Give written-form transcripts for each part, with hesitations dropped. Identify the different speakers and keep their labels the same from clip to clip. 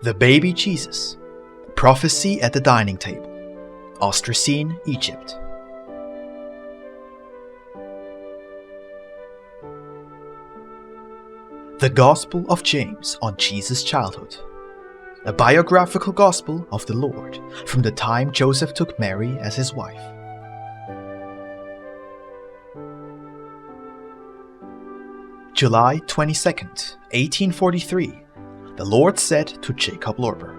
Speaker 1: The Baby Jesus. Prophecy at the Dining Table. Ostracine, Egypt. The Gospel of James on Jesus' childhood. A biographical gospel of the Lord from the time Joseph took Mary as his wife. July 22nd, 1843, the Lord said to Jakob Lorber,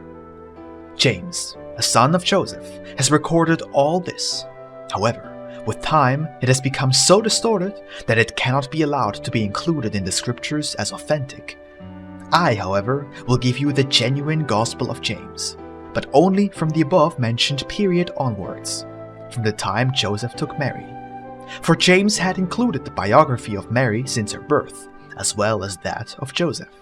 Speaker 1: "James, a son of Joseph, has recorded all this. However, with time it has become so distorted that it cannot be allowed to be included in the scriptures as authentic. I, however, will give you the genuine Gospel of James, but only from the above-mentioned period onwards, from the time Joseph took Mary. For James had included the biography of Mary since her birth, as well as that of Joseph.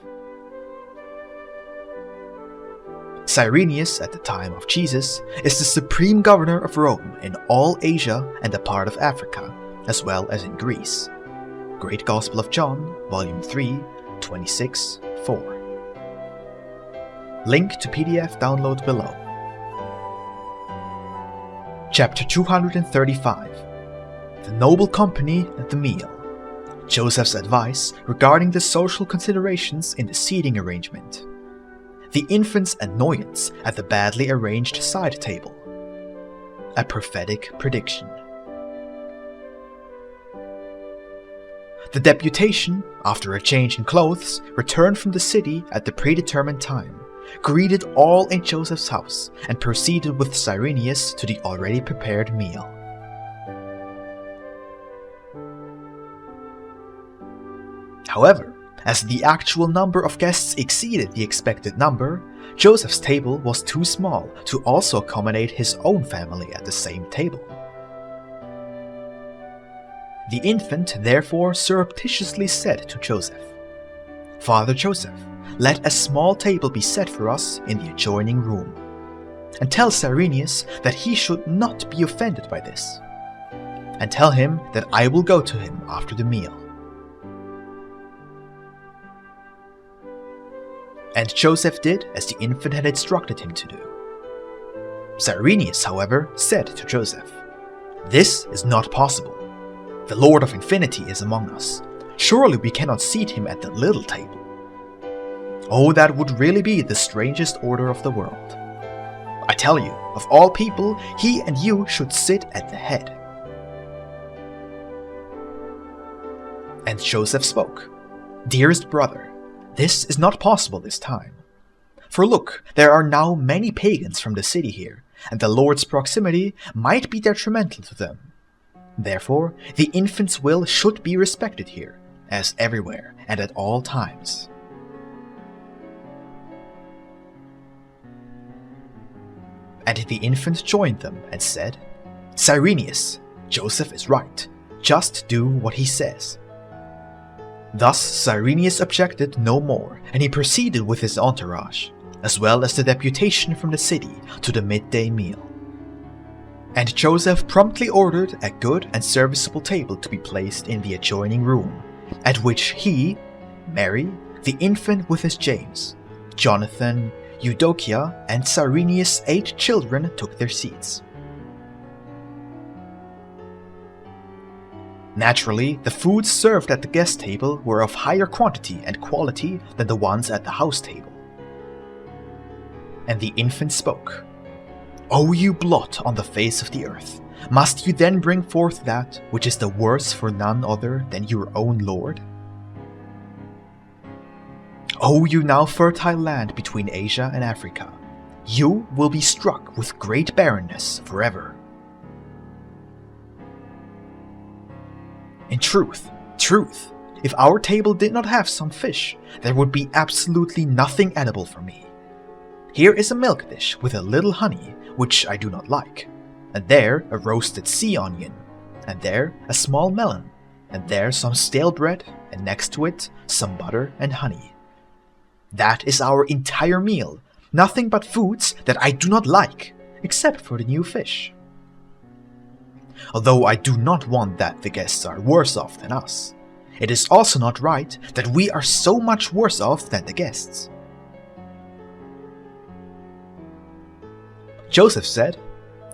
Speaker 1: Cyrenius, at the time of Jesus, is the supreme governor of Rome in all Asia and a part of Africa, as well as in Greece." Great Gospel of John, Volume 3, 26-4. Link to PDF download below. Chapter 235. The Noble Company at the Meal. Joseph's advice regarding the social considerations in the seating arrangement. The infant's annoyance at the badly arranged side table. A prophetic prediction. The deputation, after a change in clothes, returned from the city at the predetermined time, greeted all in Joseph's house, and proceeded with Cyrenius to the already prepared meal. However, as the actual number of guests exceeded the expected number, Joseph's table was too small to also accommodate his own family at the same table. The infant therefore surreptitiously said to Joseph, "Father Joseph, let a small table be set for us in the adjoining room, and tell Cyrenius that he should not be offended by this, and tell him that I will go to him after the meal." And Joseph did as the infant had instructed him to do. Cyrenius, however, said to Joseph, "This is not possible. The Lord of Infinity is among us. Surely we cannot seat him at the little table." Oh, that would really be the strangest order of the world. I tell you, of all people, he and you should sit at the head. And Joseph spoke, "Dearest brother, this is not possible this time. For look, there are now many pagans from the city here, and the Lord's proximity might be detrimental to them. Therefore, the infant's will should be respected here, as everywhere and at all times." And the infant joined them and said, "Cyrenius, Joseph is right. Just do what he says." Thus Cyrenius objected no more, and he proceeded with his entourage, as well as the deputation from the city, to the midday meal. And Joseph promptly ordered a good and serviceable table to be placed in the adjoining room, at which he, Mary, the infant with his James, Jonathan, Eudokia, and Cyrenius' 8 children took their seats. Naturally, the foods served at the guest table were of higher quantity and quality than the ones at the house table. And the infant spoke, "O you blot on the face of the earth, must you then bring forth that which is the worse for none other than your own Lord? O you now fertile land between Asia and Africa, you will be struck with great barrenness forever. In truth, if our table did not have some fish, there would be absolutely nothing edible for me. Here is a milk dish with a little honey, which I do not like, and there a roasted sea onion, and there a small melon, and there some stale bread, and next to it some butter and honey. That is our entire meal, nothing but foods that I do not like, except for the new fish. Although I do not want that the guests are worse off than us, it is also not right that we are so much worse off than the guests. Joseph said,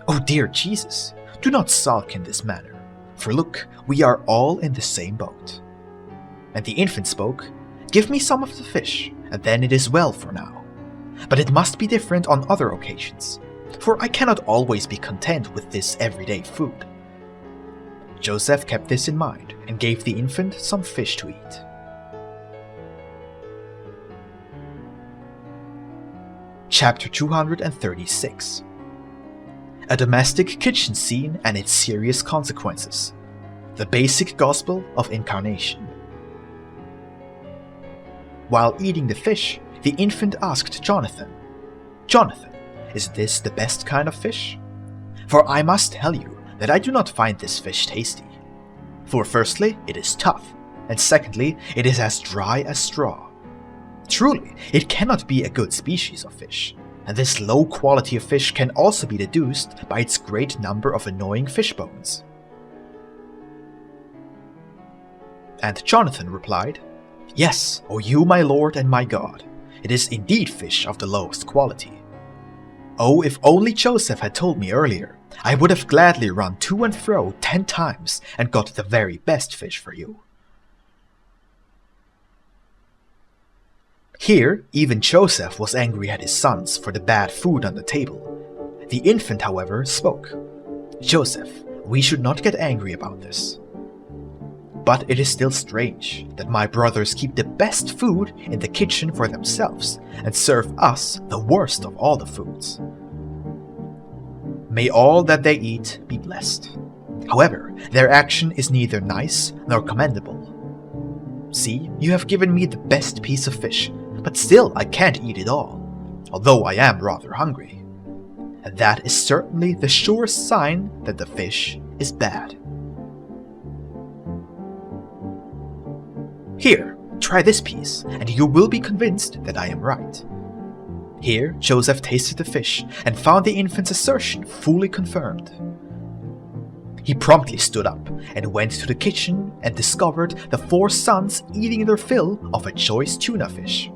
Speaker 1: "Oh dear Jesus, do not sulk in this manner, for look, we are all in the same boat." And the infant spoke, "Give me some of the fish, and then it is well for now. But it must be different on other occasions, for I cannot always be content with this everyday food." Joseph kept this in mind and gave the infant some fish to eat. Chapter 236. A domestic kitchen scene and its serious consequences. The basic gospel of incarnation. While eating the fish, the infant asked Jonathan, "Jonathan, is this the best kind of fish? For I must tell you that I do not find this fish tasty. For firstly, it is tough, and secondly, it is as dry as straw. Truly, it cannot be a good species of fish, and this low quality of fish can also be deduced by its great number of annoying fish bones." And Jonathan replied, "Yes, O you my Lord and my God, it is indeed fish of the lowest quality. Oh, if only Joseph had told me earlier, I would have gladly run to and fro 10 times and got the very best fish for you." Here, even Joseph was angry at his sons for the bad food on the table. The infant, however, spoke, "Joseph, we should not get angry about this. But it is still strange that my brothers keep the best food in the kitchen for themselves and serve us the worst of all the foods. May all that they eat be blessed. However, their action is neither nice nor commendable. See, you have given me the best piece of fish, but still I can't eat it all, although I am rather hungry. And that is certainly the surest sign that the fish is bad. Here, try this piece, and you will be convinced that I am right." Here, Joseph tasted the fish and found the infant's assertion fully confirmed. He promptly stood up and went to the kitchen and discovered the 4 sons eating their fill of a choice tuna fish.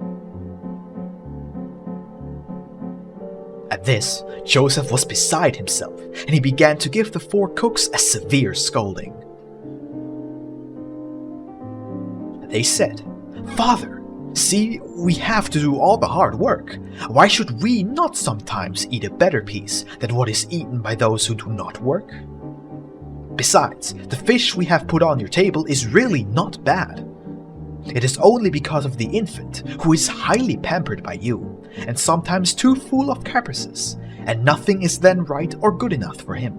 Speaker 1: At this, Joseph was beside himself, and he began to give the 4 cooks a severe scolding. They said, "Father, see, we have to do all the hard work. Why should we not sometimes eat a better piece than what is eaten by those who do not work? Besides, the fish we have put on your table is really not bad. It is only because of the infant, who is highly pampered by you, and sometimes too full of caprices, and nothing is then right or good enough for him."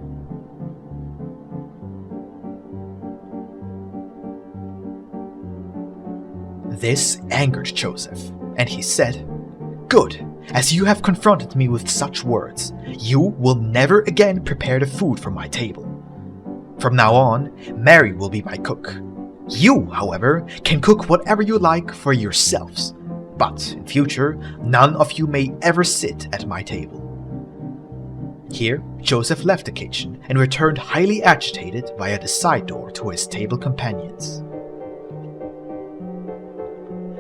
Speaker 1: This angered Joseph, and he said, "Good, as you have confronted me with such words, you will never again prepare the food for my table. From now on, Mary will be my cook. You, however, can cook whatever you like for yourselves, but in future, none of you may ever sit at my table." Here, Joseph left the kitchen and returned highly agitated via the side door to his table companions.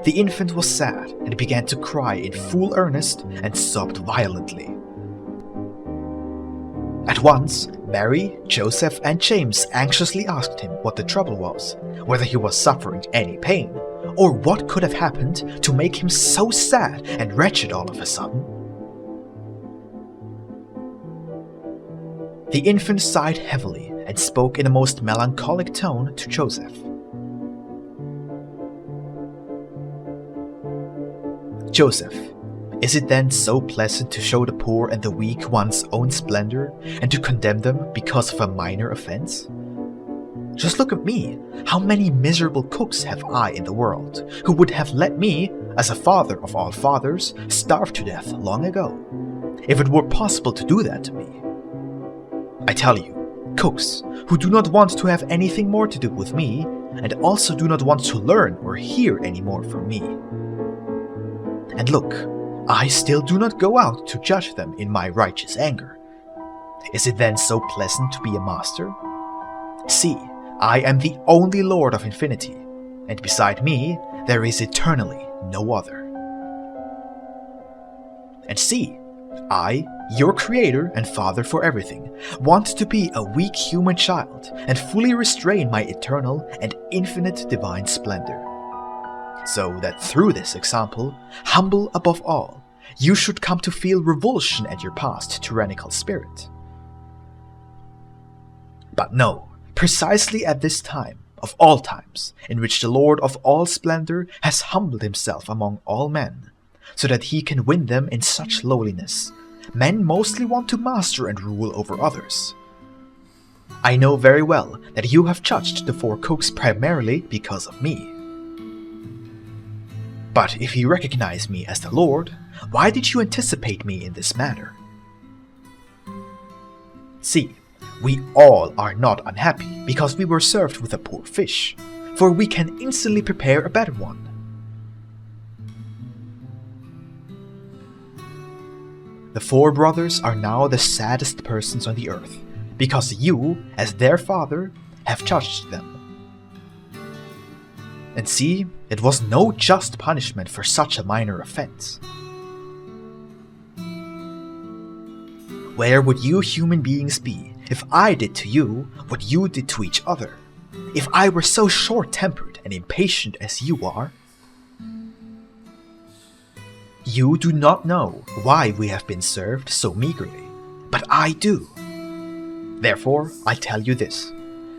Speaker 1: The infant was sad and began to cry in full earnest and sobbed violently. At once, Mary, Joseph, and James anxiously asked him what the trouble was, whether he was suffering any pain, or what could have happened to make him so sad and wretched all of a sudden. The infant sighed heavily and spoke in a most melancholic tone to Joseph. "Joseph, is it then so pleasant to show the poor and the weak one's own splendor, and to condemn them because of a minor offense? Just look at me, how many miserable cooks have I in the world, who would have let me, as a father of all fathers, starve to death long ago, if it were possible to do that to me. I tell you, cooks, who do not want to have anything more to do with me, and also do not want to learn or hear any more from me. And look, I still do not go out to judge them in my righteous anger. Is it then so pleasant to be a master? See, I am the only Lord of infinity, and beside me there is eternally no other. And see, I, your creator and father for everything, want to be a weak human child and fully restrain my eternal and infinite divine splendor. So that through this example, humble above all, you should come to feel revulsion at your past tyrannical spirit. But no, precisely at this time, of all times, in which the Lord of all splendor has humbled himself among all men, so that he can win them in such lowliness, men mostly want to master and rule over others. I know very well that you have judged the four cooks primarily because of me. But if you recognize me as the Lord, why did you anticipate me in this manner? See, we all are not unhappy because we were served with a poor fish, for we can instantly prepare a better one. The four brothers are now the saddest persons on the earth, because you, as their father, have judged them. And see, it was no just punishment for such a minor offense. Where would you human beings be if I did to you what you did to each other? If I were so short-tempered and impatient as you are? You do not know why we have been served so meagerly, but I do. Therefore, I tell you this: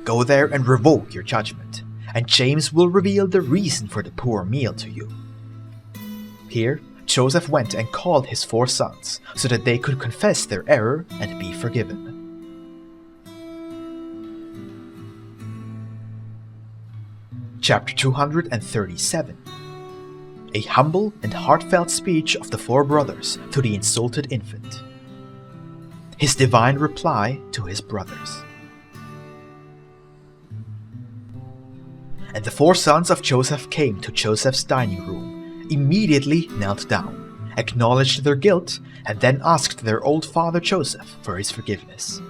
Speaker 1: go there and revoke your judgment, and James will reveal the reason for the poor meal to you. Here, Joseph went and called his four sons, so that they could confess their error and be forgiven. Chapter 237. A humble and heartfelt speech of the four brothers to the insulted infant. His divine reply to his brothers. And the four sons of Joseph came to Joseph's dining room, immediately knelt down, acknowledged their guilt, and then asked their old father Joseph for his forgiveness.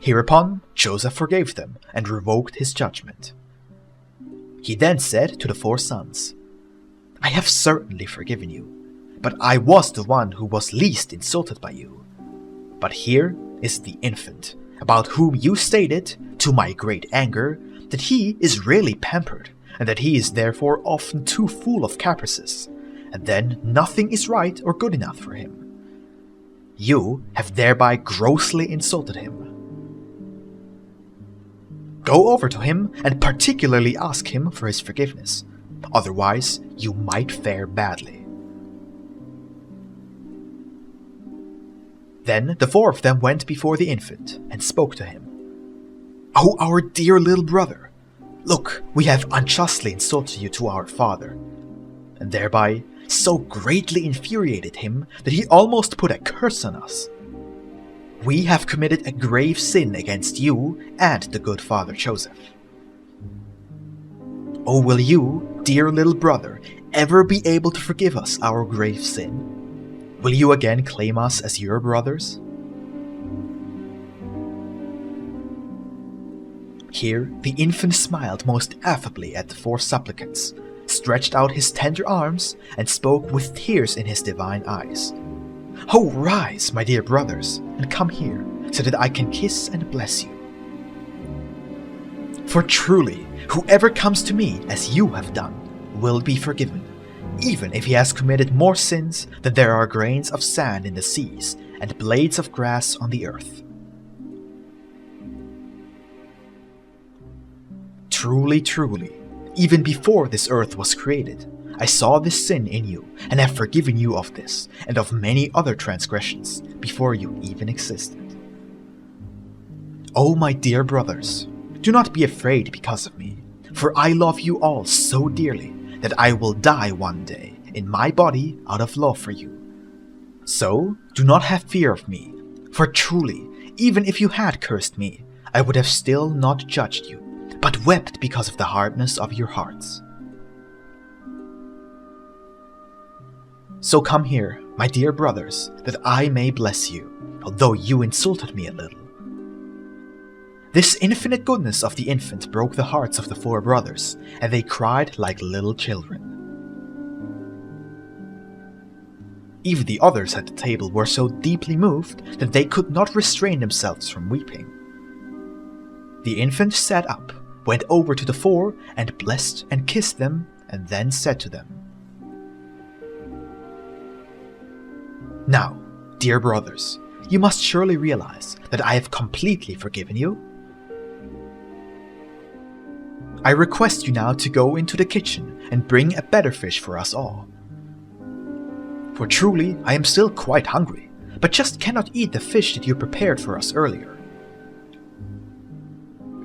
Speaker 1: Hereupon Joseph forgave them and revoked his judgment. He then said to the four sons, I have certainly forgiven you, but I was the one who was least insulted by you. But here is the infant, about whom you stated, to my great anger, that he is really pampered, and that he is therefore often too full of caprices, and then nothing is right or good enough for him. You have thereby grossly insulted him. Go over to him and particularly ask him for his forgiveness, otherwise you might fare badly. Then the four of them went before the infant and spoke to him. Oh, our dear little brother, look, we have unjustly insulted you to our father, and thereby so greatly infuriated him that he almost put a curse on us. We have committed a grave sin against you and the good father Joseph. Oh, will you, dear little brother, ever be able to forgive us our grave sin? Will you again claim us as your brothers? Here the infant smiled most affably at the four supplicants, stretched out his tender arms, and spoke with tears in his divine eyes. Oh, rise, my dear brothers, and come here, so that I can kiss and bless you. For truly, whoever comes to me as you have done will be forgiven, even if he has committed more sins than there are grains of sand in the seas and blades of grass on the earth. Truly, truly, even before this earth was created, I saw this sin in you, and have forgiven you of this, and of many other transgressions, before you even existed. Oh, my dear brothers, do not be afraid because of me, for I love you all so dearly that I will die one day in my body out of love for you. So, do not have fear of me, for truly, even if you had cursed me, I would have still not judged you, but wept because of the hardness of your hearts. So come here, my dear brothers, that I may bless you, although you insulted me a little. This infinite goodness of the infant broke the hearts of the four brothers, and they cried like little children. Even the others at the table were so deeply moved that they could not restrain themselves from weeping. The infant sat up, went over to the four, and blessed and kissed them, and then said to them, "Now, dear brothers, you must surely realize that I have completely forgiven you. I request you now to go into the kitchen and bring a better fish for us all. For truly I am still quite hungry, but just cannot eat the fish that you prepared for us earlier."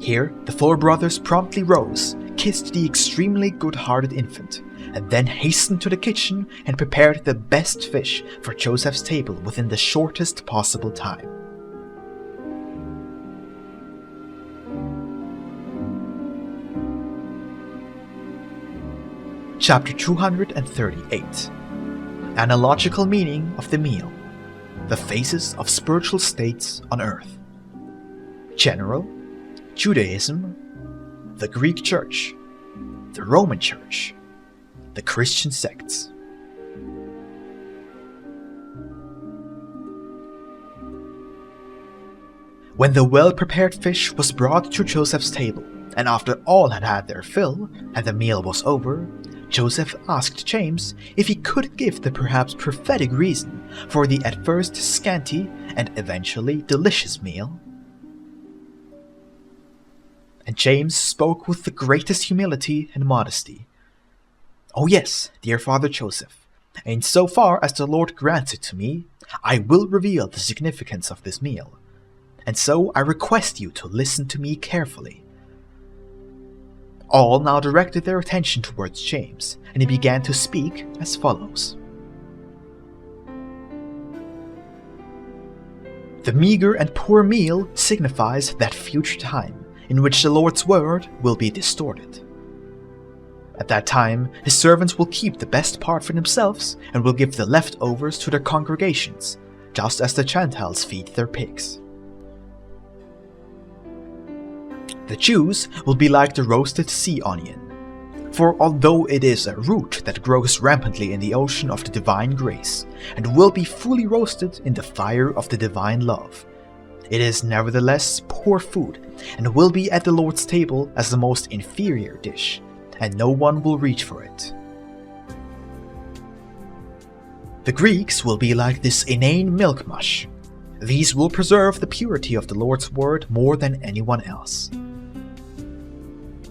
Speaker 1: Here the four brothers promptly rose, kissed the extremely good-hearted infant, and then hastened to the kitchen and prepared the best fish for Joseph's table within the shortest possible time. Chapter 238. Analogical meaning of the meal. The phases of spiritual states on earth. General, Judaism, the Greek Church, the Roman Church, the Christian sects. When the well-prepared fish was brought to Joseph's table, and after all had had their fill, and the meal was over, Joseph asked James if he could give the perhaps prophetic reason for the at first scanty and eventually delicious meal. And James spoke with the greatest humility and modesty. "Oh yes, dear Father Joseph, in so far as the Lord grants it to me, I will reveal the significance of this meal, and so I request you to listen to me carefully." All now directed their attention towards James, and he began to speak as follows. The meager and poor meal signifies that future time in which the Lord's word will be distorted. At that time, his servants will keep the best part for themselves and will give the leftovers to their congregations, just as the Gentiles feed their pigs. The Jews will be like the roasted sea onion, for although it is a root that grows rampantly in the ocean of the divine grace, and will be fully roasted in the fire of the divine love, it is nevertheless poor food, and will be at the Lord's table as the most inferior dish, and no one will reach for it. The Greeks will be like this inane milk mush. These will preserve the purity of the Lord's word more than anyone else.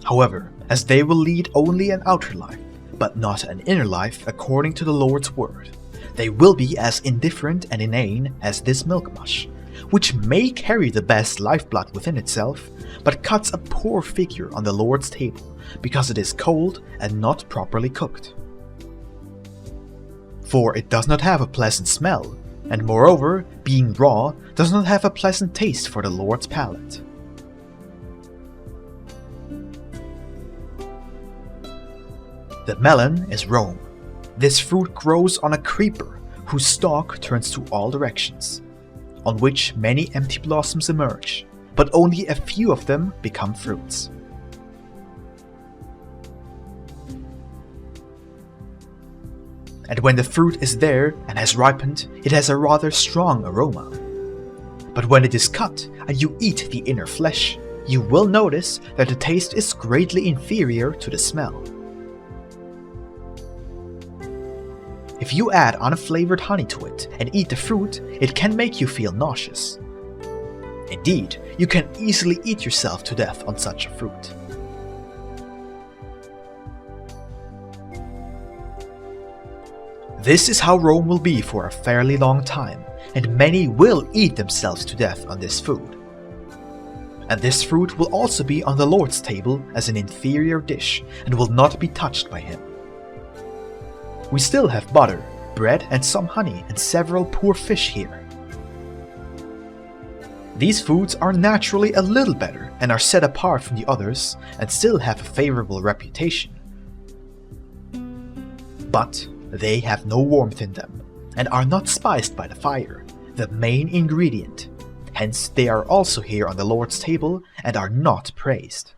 Speaker 1: However, as they will lead only an outer life, but not an inner life according to the Lord's word, they will be as indifferent and inane as this milk mush, which may carry the best lifeblood within itself, but cuts a poor figure on the Lord's table because it is cold and not properly cooked. For it does not have a pleasant smell, and moreover, being raw, does not have a pleasant taste for the Lord's palate. The melon is Rome. This fruit grows on a creeper whose stalk turns to all directions, on which many empty blossoms emerge, but only a few of them become fruits. And when the fruit is there and has ripened, it has a rather strong aroma. But when it is cut and you eat the inner flesh, you will notice that the taste is greatly inferior to the smell. If you add unflavored honey to it and eat the fruit, it can make you feel nauseous. Indeed, you can easily eat yourself to death on such a fruit. This is how Rome will be for a fairly long time, and many will eat themselves to death on this food. And this fruit will also be on the Lord's table as an inferior dish, and will not be touched by him. We still have butter, bread and some honey and several poor fish here. These foods are naturally a little better and are set apart from the others and still have a favorable reputation. But they have no warmth in them and are not spiced by the fire, the main ingredient. Hence they are also here on the Lord's table and are not praised.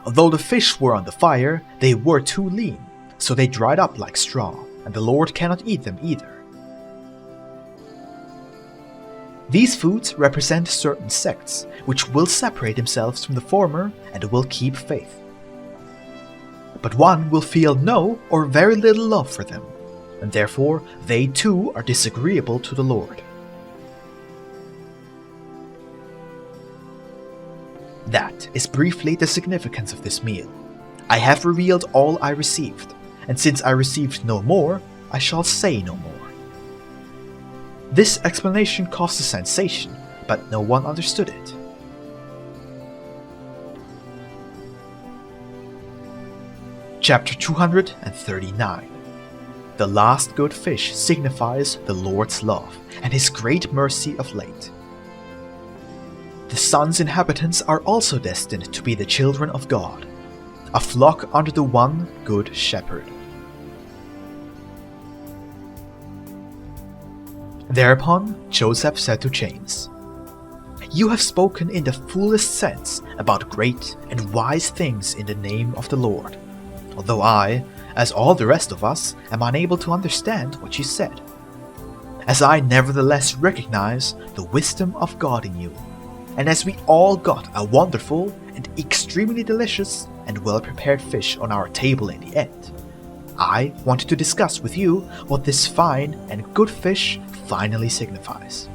Speaker 1: Although the fish were on the fire, they were too lean, so they dried up like straw, and the Lord cannot eat them either. These foods represent certain sects, which will separate themselves from the former and will keep faith. But one will feel no or very little love for them, and therefore they too are disagreeable to the Lord. That is briefly the significance of this meal. I have revealed all I received, and since I received no more, I shall say no more. This explanation caused a sensation, but no one understood it. Chapter 239. The last good fish signifies the Lord's love and His great mercy of late. The sun's inhabitants are also destined to be the children of God, a flock under the one good shepherd. Thereupon Joseph said to James, "You have spoken in the fullest sense about great and wise things in the name of the Lord, although I, as all the rest of us, am unable to understand what you said. As I nevertheless recognize the wisdom of God in you, and as we all got a wonderful and extremely delicious and well-prepared fish on our table in the end, I wanted to discuss with you what this fine and good fish finally signifies.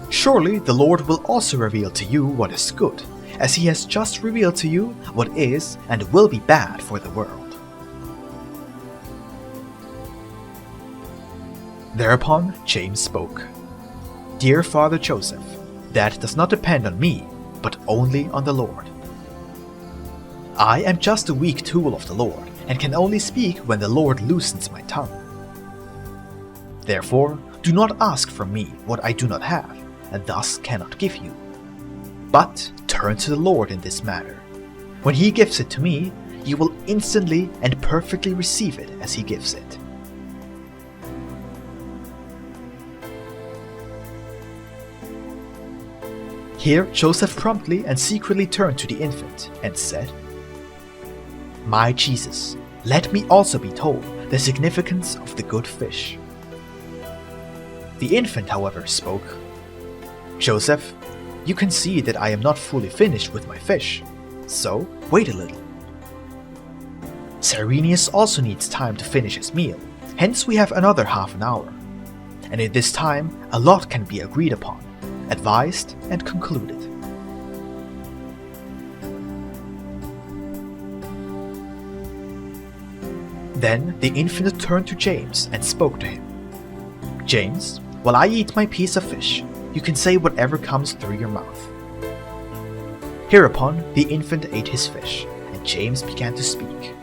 Speaker 1: Surely the Lord will also reveal to you what is good, as He has just revealed to you what is and will be bad for the world." Thereupon James spoke, "Dear Father Joseph, that does not depend on me, but only on the Lord. I am just a weak tool of the Lord, and can only speak when the Lord loosens my tongue. Therefore, do not ask from me what I do not have, and thus cannot give you. But turn to the Lord in this matter. When He gives it to me, you will instantly and perfectly receive it as He gives it." Here Joseph promptly and secretly turned to the infant and said, "My Jesus, let me also be told the significance of the good fish." The infant, however, spoke, "Joseph, you can see that I am not fully finished with my fish, so wait a little. Cyrenius also needs time to finish his meal, hence we have another half an hour. And in this time a lot can be agreed upon, advised and concluded." Then the infant turned to James and spoke to him. "James, while I eat my piece of fish, you can say whatever comes through your mouth." Hereupon the infant ate his fish, and James began to speak.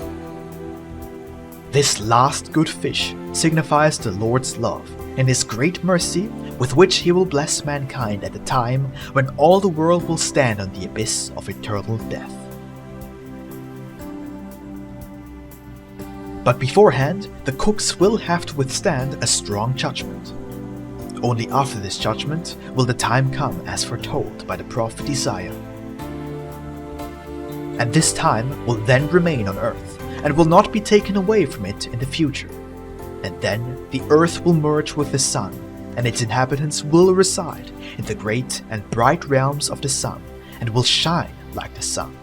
Speaker 1: "This last good fish signifies the Lord's love and His great mercy with which He will bless mankind at the time when all the world will stand on the abyss of eternal death. But beforehand, the cooks will have to withstand a strong judgment. Only after this judgment will the time come as foretold by the prophet Isaiah. And this time will then remain on earth, and will not be taken away from it in the future. And then the earth will merge with the sun, and its inhabitants will reside in the great and bright realms of the sun, and will shine like the sun.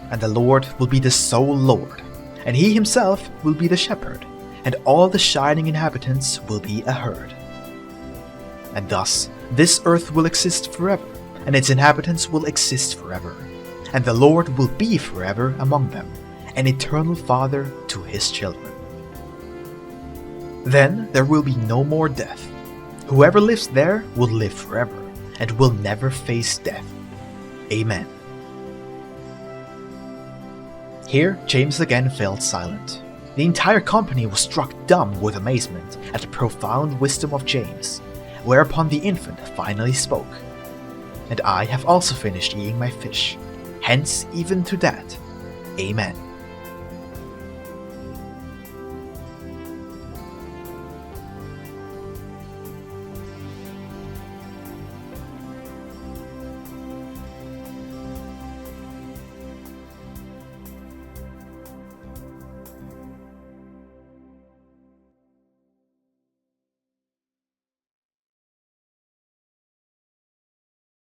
Speaker 1: And the Lord will be the sole Lord, and He Himself will be the shepherd, and all the shining inhabitants will be a herd. And thus this earth will exist forever, and its inhabitants will exist forever, and the Lord will be forever among them, an eternal Father to His children. Then there will be no more death. Whoever lives there will live forever, and will never face death. Amen." Here James again fell silent. The entire company was struck dumb with amazement at the profound wisdom of James, whereupon the infant finally spoke. "And I have also finished eating my fish, hence even to that. Amen."